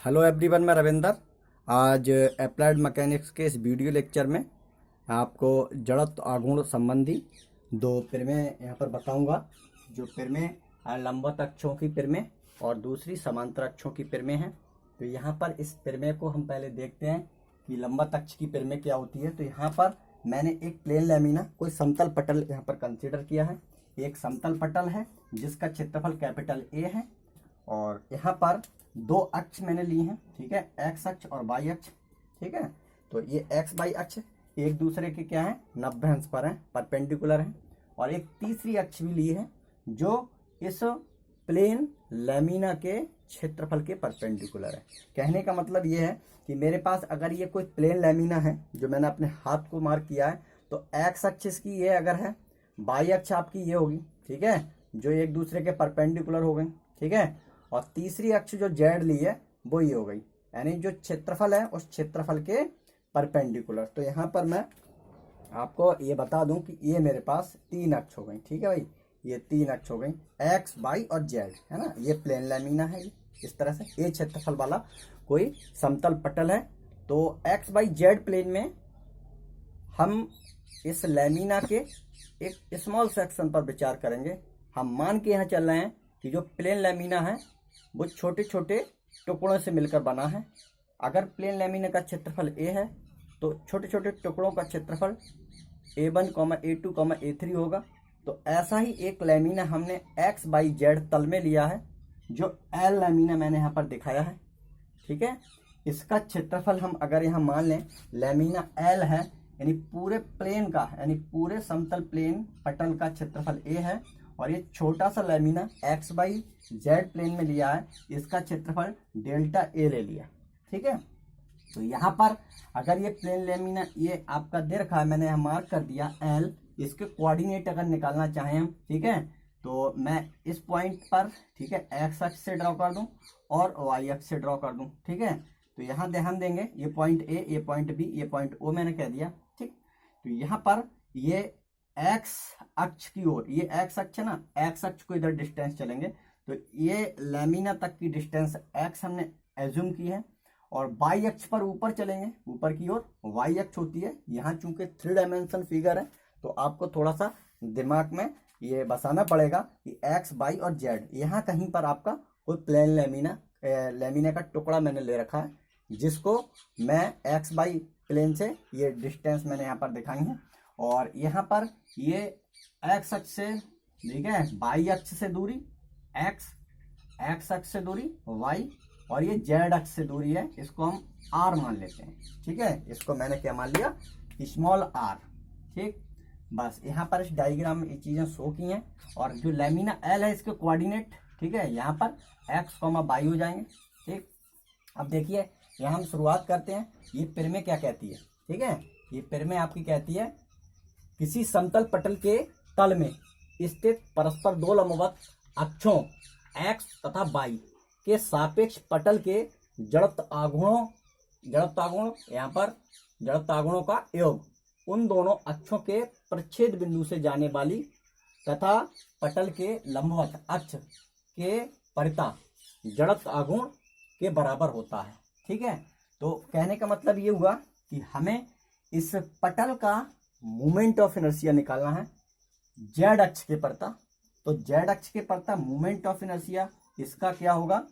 Hello everyone, मैं रविंदर। आज applied mechanics के इस वीडियो लेक्चर में आपको जड़त्व आघूर्ण संबंधी दो प्रमेय यहाँ पर बताऊंगा। जो प्रमेय लंबवत अक्षों की प्रमेय और दूसरी समांतर अक्षों की प्रमेय है। तो यहाँ पर इस प्रमेय को हम पहले देखते हैं कि लंबवत अक्ष की प्रमेय क्या होती है। तो यहाँ पर मैंने एक प्लेन लैमिना कोई समतल पटल यहाँ पर कंसिडर किया है। एक समतल पटल है जिसका क्षेत्रफल कैपिटल ए है और यहाँ पर दो अक्ष मैंने लिए हैं, ठीक है, एक्स अक्ष और वाई अक्ष। ठीक है, तो ये एक्स वाई अक्ष एक दूसरे के क्या है, 90 अंश पर है, परपेंडिकुलर है। और एक तीसरी अक्ष भी ली है जो इस प्लेन लैमिना के क्षेत्रफल के परपेंडिकुलर है। कहने का मतलब ये है कि मेरे पास अगर ये कोई प्लेन लैमिना है जो मैंने अपने हाथ को मार्क किया है, तो एक्स अक्ष इसकी ये अगर है, वाई अक्ष आपकी ये होगी, ठीक है, जो एक दूसरे के परपेंडिकुलर हो गई, ठीक है। और तीसरी अक्ष जो जेड ली है वो ये हो गई, यानी जो क्षेत्रफल है उस क्षेत्रफल के परपेंडिकुलर। तो यहाँ पर मैं आपको ये बता दूं कि ये मेरे पास तीन अक्ष हो गई, ठीक है भाई, ये तीन अक्ष हो गई, एक्स वाई और जेड, है ना। ये प्लेन लैमिना है, इस तरह से ये क्षेत्रफल वाला कोई समतल पटल है। तो एक्स वाई जेड प्लेन में हम इस लैमिना के एक स्मॉल सेक्शन पर विचार करेंगे। हम मान के यहाँ चल रहे हैं कि जो प्लेन लैमिना है वो छोटे छोटे टुकड़ों से मिलकर बना है। अगर प्लेन लैमिना का क्षेत्रफल ए है तो छोटे छोटे टुकड़ों का क्षेत्रफल A1, A2, A3 होगा। तो ऐसा ही एक लैमिना हमने एक्स बाई जेड तल में लिया है, जो एल लैमिना मैंने यहाँ पर दिखाया है, ठीक है। इसका क्षेत्रफल हम अगर यहाँ मान लें लैमिना एल है, यानी पूरे प्लेन का, यानी पूरे समतल प्लेन पटल का क्षेत्रफल ए है, और ये छोटा सा lamina X by Z plane में लिया है, इसका क्षेत्रफल डेल्टा ए ले लिया, ठीक है। तो यहाँ पर अगर ये प्लेन लैमिना ये आपका दे रखा है, मैंने यहाँ मार्क कर दिया एल, इसके कोऑर्डिनेट अगर निकालना चाहें हम, ठीक है, तो मैं इस पॉइंट पर, ठीक है, एक्स अक्ष से ड्रॉ कर दूं और वाई अक्ष से ड्रॉ कर दूं, ठीक है। तो यहाँ ध्यान देंगे, ये पॉइंट ए, ये पॉइंट बी, ये पॉइंट ओ मैंने कह दिया, ठीक। तो यहाँ पर ये एक्स अक्ष की ओर, ये एक्स अक्ष है ना, एक्स अक्ष को इधर डिस्टेंस चलेंगे, तो ये लैमिना तक की डिस्टेंस एक्स हमने एज्यूम की है। और वाई अक्ष पर ऊपर चलेंगे, ऊपर की ओर वाई अक्ष होती है। यहाँ चूंकि 3 डायमेंशन फिगर है तो आपको थोड़ा सा दिमाग में ये बसाना पड़ेगा कि एक्स वाई और जेड, यहाँ कहीं पर आपका कोई प्लेन लैमिना का टुकड़ा मैंने ले रखा है, जिसको मैं एक्स वाई प्लेन से ये डिस्टेंस मैंने यहाँ पर दिखाई है। और यहाँ पर ये एक्स अक्ष से, ठीक है, वाई अक्ष से दूरी एक्स, एक्स अक्ष से दूरी वाई, और ये जेड अक्ष से दूरी है, इसको हम आर मान लेते हैं, ठीक है। इसको मैंने क्या मान लिया, स्मॉल आर, ठीक। बस यहाँ पर इस डायग्राम में ये चीजें शो की हैं। और जो लैमिना एल है इसके कोऑर्डिनेट, ठीक है, यहाँ पर एक्स वाई हो जाएंगे, ठीक। अब देखिए यहाँ हम शुरुआत करते हैं। ये प्रमेय क्या कहती है, ठीक है, ये प्रमेय आपकी कहती है किसी समतल पटल के तल में स्थित परस्पर दो लंबवत अक्षों एक्स तथा वाई के सापेक्ष पटल के जड़त्व आघूर्णों यहाँ पर जड़त्व आघूर्णों का योग उन दोनों अक्षों के प्रच्छेद बिंदु से जाने वाली तथा पटल के लंबवत अक्ष के परिता जड़त्व आघूर्ण के बराबर होता है, ठीक है। तो कहने का मतलब ये हुआ कि हमें इस पटल का मोमेंट ऑफ इनर्शिया निकालना है जेड अक्ष के परता। तो जेड अक्ष के परता मोमेंट ऑफ इनर्शिया इसका क्या होगा,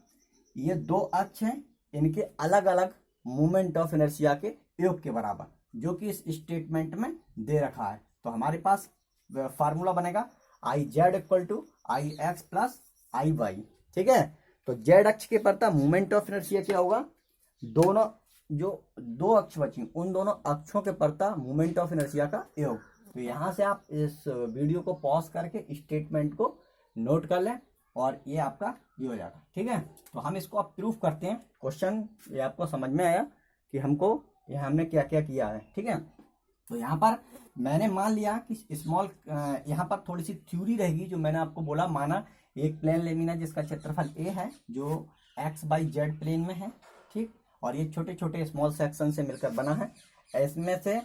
ये दो अक्ष हैं, इनके अलग अलग मोमेंट ऑफ इनर्शिया के योग के बराबर, जो कि इस स्टेटमेंट में दे रखा है। तो हमारे पास फार्मूला बनेगा I Z equal to I X plus I Y, ठीक है। तो जेड अक्ष के परता मोमेंट ऑफ इनर्शिया क्या होगा, दोनों जो दो अक्ष बची उन दोनों अक्षों के परता मोमेंट ऑफ इनर्शिया का योग। तो यहाँ से आप इस वीडियो को पॉज करके स्टेटमेंट को नोट कर लें और ये आपका ये हो जाएगा, ठीक है। तो हम इसको अब प्रूफ करते हैं। क्वेश्चन ये आपको समझ में आया कि यहाँ हमने क्या क्या किया है, ठीक है। तो यहाँ पर मैंने मान लिया कि स्मॉल, यहाँ पर थोड़ी सी थ्योरी रहेगी जो मैंने आपको बोला, माना एक प्लेन लेमिना जिसका क्षेत्रफल ए है, जो एक्स बाई जेड प्लेन में है, ठीक, और ये छोटे छोटे स्मॉल सेक्शन से मिलकर बना है। इसमें से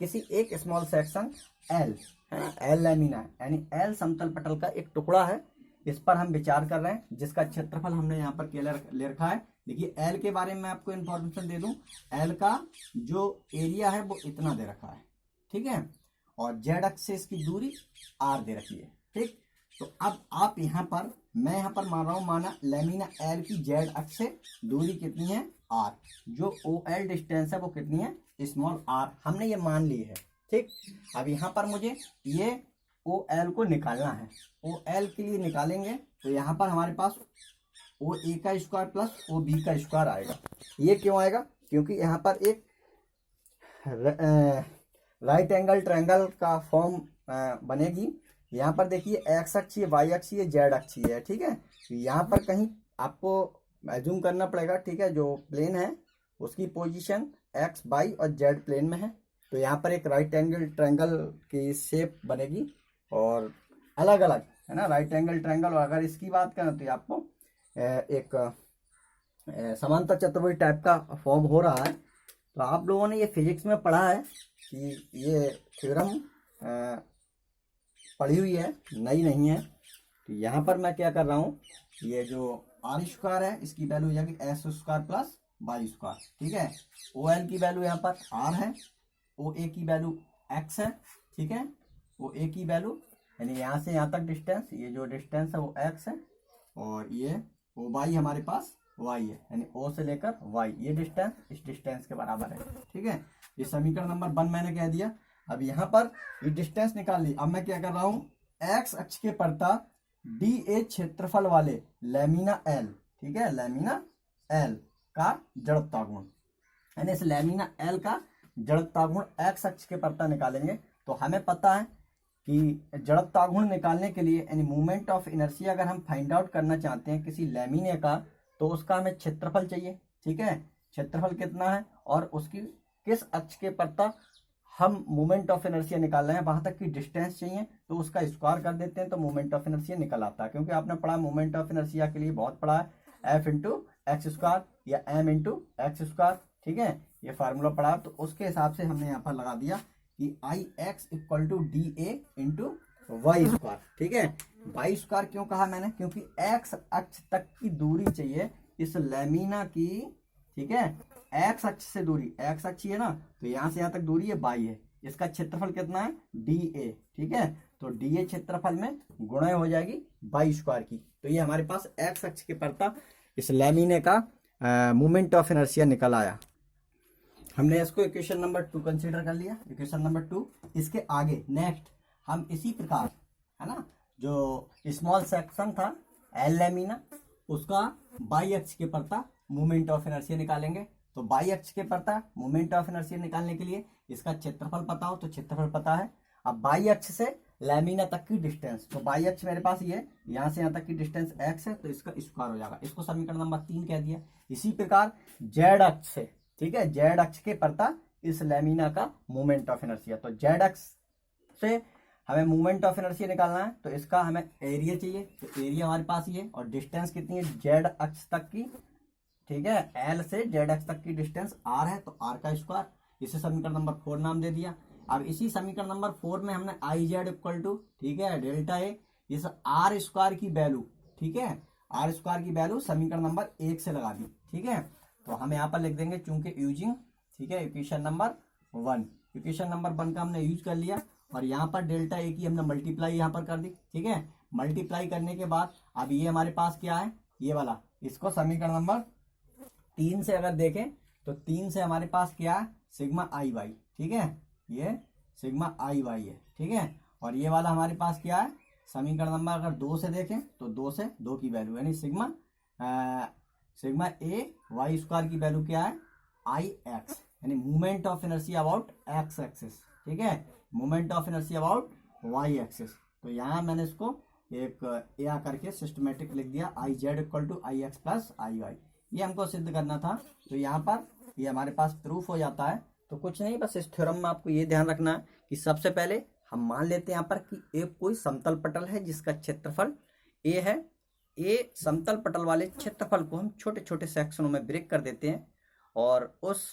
किसी एक स्मॉल सेक्शन एल है, एल लैमिना यानी एल समतल पटल का एक टुकड़ा है, इस पर हम विचार कर रहे हैं, जिसका क्षेत्रफल हमने यहाँ पर ले रखा है देखिए एल के बारे में मैं आपको इन्फॉर्मेशन दे दूं, एल का जो एरिया है वो इतना दे रखा है, ठीक है, और जेड अक्ष से इसकी दूरी आर दे रखी है, ठीक। तो अब आप यहाँ पर, मैं यहाँ पर मान रहा हूँ, माना लेमिना एल की जेड अक्ष से दूरी कितनी है आर, जो ओ एल डिस्टेंस है वो कितनी है स्मॉल आर, हमने ये मान ली है, ठीक। अब यहाँ पर मुझे ये ओ एल को निकालना है, ओ एल के लिए निकालेंगे तो यहाँ पर हमारे पास ओ ए का स्क्वायर प्लस ओ बी का स्क्वायर आएगा। ये क्यों आएगा, क्योंकि यहाँ पर एक राइट एंगल ट्रायंगल का फॉर्म बनेगी। यहाँ पर देखिए एक्स अक्ष है, वाई अक्ष है, जेड अक्ष है, ठीक है। तो यहाँ पर कहीं आपको एज्यूम करना पड़ेगा, ठीक है, जो प्लेन है उसकी पोजीशन एक्स वाई और जेड प्लेन में है, तो यहाँ पर एक राइट एंगल ट्रायंगल की शेप बनेगी और अलग अलग है ना राइट एंगल ट्रायंगल। और अगर इसकी बात करें तो आपको एक समांतर चतुर्भुज टाइप का फॉर्म हो रहा है। तो आप लोगों ने ये फिजिक्स में पढ़ा है कि ये थ्योरम पढ़ी हुई है, नई नहीं है। तो यहाँ पर मैं क्या कर रहा हूँ, ये जो आर स्क्वायर है इसकी वैल्यू हो जाएगी S square plus Y square, ठीक है। ओ एल की वैल्यू यहाँ पर आर है, ओ ए की वैल्यू एक्स है, ठीक है। ओ ए की वैल्यू यानी यहाँ से यहाँ तक डिस्टेंस, ये जो डिस्टेंस है वो एक्स है, और ये ओ वाई हमारे पास वाई है, यानी ओ से लेकर वाई ये डिस्टेंस इस डिस्टेंस के बराबर है, ठीक है। ये समीकरण नंबर 1 मैंने कह दिया। अब यहाँ पर ये डिस्टेंस निकाल ली। अब मैं क्या कर रहा हूँ, एक्स अक्ष के परता डी ए क्षेत्रफल वाले लेमिना एल, ठीक है, लेमिना एल का जड़त्वागुण, यानी इस लेमिना एल का जड़त्वागुण एक्स अक्ष के परता निकालेंगे। तो हमें पता है कि जड़त्वागुण निकालने के लिए यानी मूवमेंट ऑफ इनर्शिया अगर हम फाइंड आउट करना चाहते हैं किसी लेमिने का, तो उसका हमें क्षेत्रफल चाहिए, ठीक है। क्षेत्रफल कितना है और उसकी किस अक्ष के परता हम मोमेंट ऑफ इनर्शिया निकाल रहे हैं वहां तक की डिस्टेंस चाहिए, तो उसका स्क्वायर कर देते हैं तो मोमेंट ऑफ इनर्शिया निकल आता है। क्योंकि आपने पढ़ा मोमेंट ऑफ इनर्शिया के लिए बहुत पढ़ा है एफ इंटू एक्स स्क्वायर या एम इंटू एक्स स्क्वायर, ठीक है, ये फार्मूला पढ़ा। तो उसके हिसाब से हमने यहाँ पर लगा दिया कि I X equal to D A into Y square, ठीक है। वाई स्क्वायर क्यों कहा मैंने, क्योंकि एक्स अक्ष तक की दूरी चाहिए इस लेमिना की, ठीक है। एक्स अक्ष से दूरी, एक्स अक्ष है ना, तो यहाँ से यहाँ तक दूरी है बाई है, इसका क्षेत्रफल कितना है डी ए, ठीक है। तो डी ए क्षेत्रफल में गुणा हो जाएगी बाई स्क्वायर की। तो ये हमारे पास एक्स अक्ष के परता इस लेमिने का मोमेंट ऑफ इनर्शिया निकल आया। हमने इसको इक्वेशन नंबर 2 कंसीडर कर लिया, इक्वेशन नंबर 2। इसके आगे नेक्स्ट हम इसी प्रकार है ना, जो स्मॉल सेक्शन था एल लेमिना, उसका बाई अक्ष के परता मोमेंट ऑफ इनर्शिया निकालेंगे। तो बाई अक्ष के परता मोमेंट ऑफ इनर्शिया निकालने के लिए इसका क्षेत्रफल पता हो तो क्षेत्रफल पता है। अब बाई अक्ष से लेमिना तक की डिस्टेंस, तो बाई अक्ष मेरे पास ये यहाँ से यहाँ तक की डिस्टेंस एक्स है, तो इसका स्क्वायर हो जाएगा, इसको समीकरण नंबर 3 कह दिया। इसी प्रकार जेड अक्ष से, ठीक है, जेड अक्ष के परता इस लेमिना का मोमेंट ऑफ इनर्शिया, तो जेड अक्ष से हमें मूवमेंट ऑफ इनर्शिया निकालना है, तो इसका हमें एरिया चाहिए, तो एरिया हमारे पास ये, और डिस्टेंस कितनी है जेड अक्ष तक की, ठीक है, एल से जेड अक्ष तक की डिस्टेंस आर है, तो आर का स्क्वायर, इसे समीकरण नंबर 4 नाम दे दिया। अब इसी समीकरण नंबर 4 में हमने आई जेड इक्वल टू, ठीक है, डेल्टा ए, इस आर स्क्वायर की वैल्यू, ठीक है, आर स्क्वायर की वैल्यू समीकरण नंबर 1 से लगा दी, ठीक है। तो हम यहाँ पर लिख देंगे चूंकि यूजिंग, ठीक है, इक्वेशन नंबर 1, इक्वेशन नंबर 1 का हमने यूज कर लिया, और यहाँ पर डेल्टा ए की हमने मल्टीप्लाई यहाँ पर कर दी, ठीक है। मल्टीप्लाई करने के बाद अब ये हमारे पास क्या है, ये वाला, इसको समीकरण नंबर 3 से अगर देखें तो 3 से हमारे पास क्या है सिग्मा आई वाई, ठीक है, ये सिग्मा आई वाई है, ठीक है। और ये वाला हमारे पास क्या है समीकरण नंबर अगर 2 से देखें तो 2 से 2 की वैल्यू यानी सिग्मा ए वाई स्क्वायर की वैल्यू क्या है आई एक्स, यानी movement of inertia about X axis, ठीक है, moment of inertia about Y axis. तो यहाँ मैंने इसको एक ए आकर के सिस्टमेटिक लिख दिया, I Z equal to I X plus I Y, ये हमको सिद्ध करना था। तो यहाँ पर ये हमारे पास प्रूफ हो जाता है। तो कुछ नहीं, बस इस थ्योरम में आपको ये ध्यान रखना है कि सबसे पहले हम मान लेते हैं यहाँ पर कि एक कोई समतल पटल है जिसका क्षेत्रफल ए है। ए समतल पटल वाले क्षेत्रफल को हम छोटे छोटे सेक्शनों में ब्रेक कर देते हैं, और उस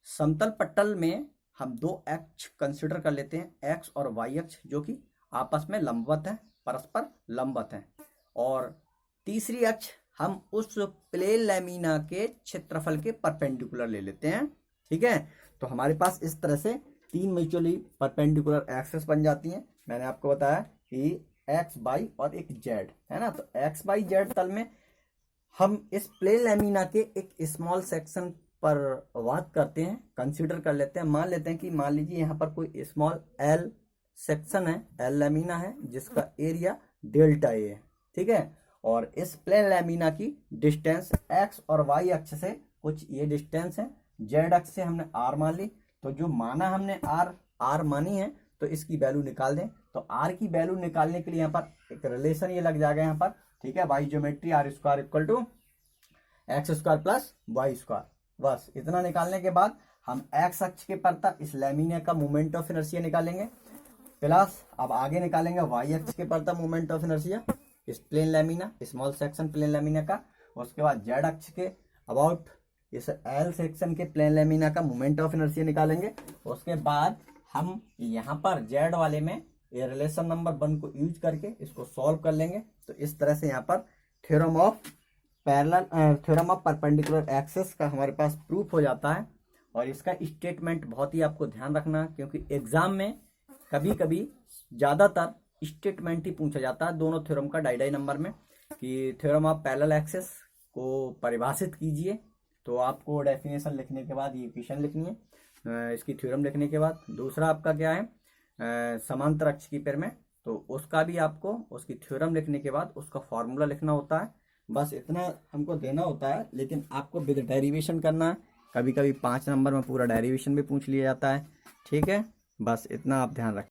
समतल पटल में हम 2 अक्ष कंसिडर कर लेते हैं, एक्स और वाई अक्ष, जो कि आपस में लंबवत हैं, परस्पर लंबवत हैं। और तीसरी अक्ष हम उस प्लेन लैमिना के क्षेत्रफल के परपेंडिकुलर ले लेते हैं। ठीक है, तो हमारे पास इस तरह से 3 म्यूचुअली परपेंडिकुलर एक्सेस बन जाती हैं। मैंने आपको बताया कि एक्स वाई और एक जेड है ना, तो एक्स वाई जेड तल में हम इस प्लेन लैमिना के एक स्मॉल सेक्शन पर बात करते हैं, कंसीडर कर लेते हैं। मान लेते हैं कि मान लीजिए यहाँ पर कोई स्मॉल एल सेक्शन है, एल लैमिना है, जिसका एरिया डेल्टा ए है। ठीक है, और इस प्लेन लैमिना की डिस्टेंस एक्स और वाई अक्ष से कुछ ये डिस्टेंस है, जेड अक्ष से हमने आर मान ली। तो जो माना हमने आर मानी है, तो इसकी वैल्यू निकाल दें। तो आर की वैल्यू निकालने के लिए यहाँ पर एक रिलेशन ये लग जाएगा यहाँ पर। ठीक है, Y geometry R square equal to X square plus Y square. बस इतना निकालने के बाद हम एक्स अक्ष के परता इस लैमिना का मोमेंट ऑफ इनर्शिया निकालेंगे, प्लस अब आगे निकालेंगे वाई अक्ष के परता मोमेंट ऑफ इनर्शिया इस plane lamina, small section plane lamina का। उसके बाद जेड अक्ष के अबाउट इस एल सेक्शन के प्लेन लैमिना का मोमेंट ऑफ इनर्शिया निकालेंगे। उसके बाद हम यहाँ पर जेड वाले में ये रिलेशन नंबर 1 को यूज करके इसको सॉल्व कर लेंगे। तो इस तरह से यहाँ पर थ्योरम ऑफ परपेंडिकुलर एक्सेस का हमारे पास प्रूफ हो जाता है। और इसका स्टेटमेंट बहुत ही आपको ध्यान रखना, क्योंकि एग्जाम में कभी कभी ज्यादातर स्टेटमेंट ही पूछा जाता है दोनों थ्योरम का डाई नंबर में, कि थ्योरम ऑफ पैरेलल एक्सेस को परिभाषित कीजिए। तो आपको डेफिनेशन लिखने के बाद ये इक्वेशन लिखनी है, इसकी थ्योरम लिखने के बाद। दूसरा आपका क्या है, समांतर अक्ष की पेड़ में, तो उसका भी आपको उसकी थ्योरम लिखने के बाद उसका फॉर्मूला लिखना होता है। बस इतना हमको देना होता है, लेकिन आपको विद डेरिवेशन करना है। कभी कभी 5 नंबर में पूरा डेरिवेशन भी पूछ लिया जाता है। ठीक है, बस इतना आप ध्यान रखें।